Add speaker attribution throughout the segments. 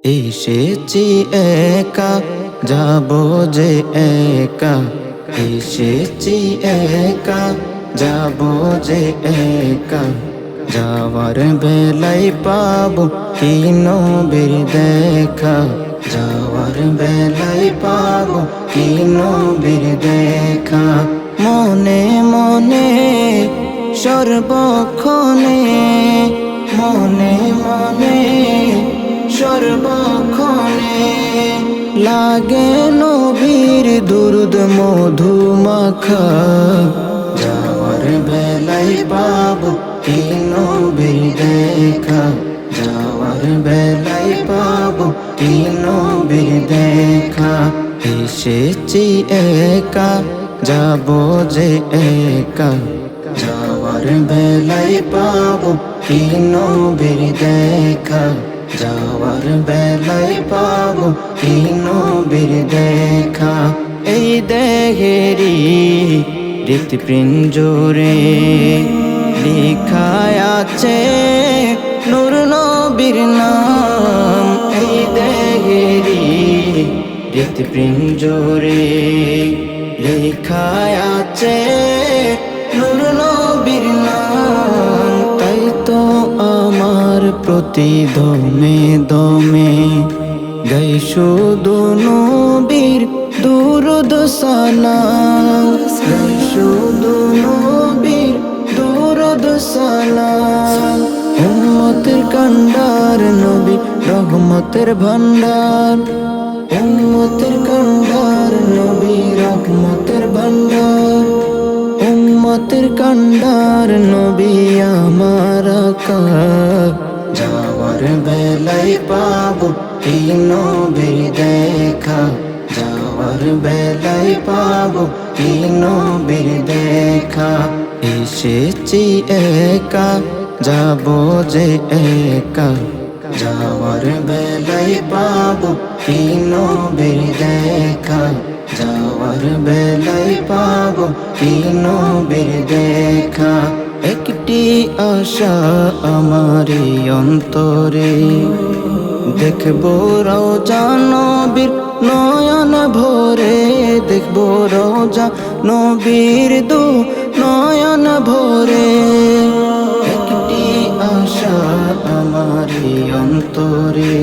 Speaker 1: এসেছি একা যাব যে একা, এসেছি একা যাব যে একা। যাওয়ার বেলায় পাবো কি নবীর দেখা, যাওয়ার বেলায় পাবো কি নবীর দেখা। মনে মনে সর্বক্ষণে, মনে মনে সর্বক্ষণে লাগে নবীর দুরুদ মধু মাখা। যাওয়ার বেলায় পাবো কি নবীর দেখা, যাওয়ার বেলায় পাবো কি নবীর দেখা। এসেছি একা যাব যে একা, যাওয়ার বেলায় পাবো কি নবীর দেখা, যাওয়ার বেলায় পাবো কি নবীর দেখা। এই দেহেরি হৃৎপিঞ্জরে লিখায় আছে নূর নবীর নাম। এই দেহেরি হৃৎপিঞ্জরে লিখায় আছে নূর নবীর নাম। তাই তো আমার প্রতি দমে দমে গাই শুধু নবীর দুরুদ সালাম, গাই শুধু নবীর দুরুদ সালাম। উম্মতের কান্ডার নবী রহমতের ভান্ডার, উম্মতের কান্ডার নবী রহমতের ভান্ডার। উম্মতের কান্ডার নবী আমার আকা। যাওয়ার বেলায় পাবো কি নবীর দেখা, যাওয়ার বেলায় পাবো কি নবীর দেখা। এসেছি একা যাব যে একা, যাওয়ার বেলায় পাবো কি নবীর দেখা, যাওয়ার বেলায় পাবো কি নবীর দেখা। একটি আশা আমারি অন্তরে, দেখবো রওজা নবীর নয়ন ভরে, দেখবো রওজা নবীর দু নয়ন ভরে। একটি আশা আমারি অন্তরে,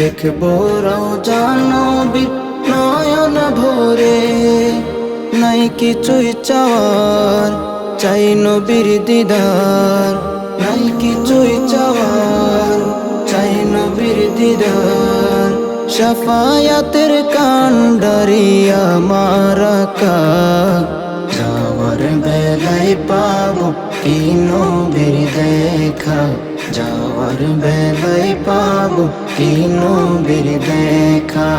Speaker 1: দেখবো রওজা নবীর নয়ন ভরে। নাই কিছুই চাওয়ার চাই নবীর দিদার, নাই কিছুই চাওয়ার চাই নবীর দিদার। শাফায়াতের কান্ডারি আমার আকা। যাওয়ার বেলায় পাবো কি নবীর দেখা, যাওয়ার বেলায় পাবো কি নবীর দেখা।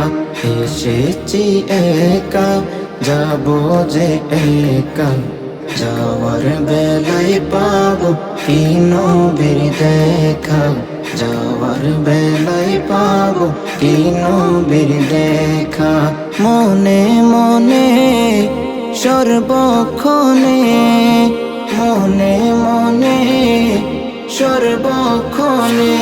Speaker 1: এসেছি একা যাব যে একা, যাওয়ার বেলায় পাবো কি নবীর দেখা, যাওয়ার বেলায় পাবো কি নবীর দেখা। মনে মনে সর্বক্ষণে, মনে মনে সর্বক্ষণে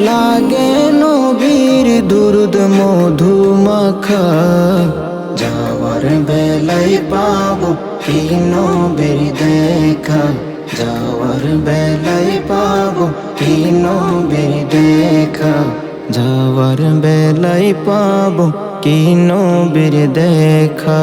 Speaker 1: লাগে নবীর দুরুদ মধু মাখা। যাওয়ার বেলায় পাবো কি নবীর দেখা, যাওয়ার বেলায় পাবো কি নবীর দেখা, যাওয়ার বেলায় পাবো কি নবীর দেখা।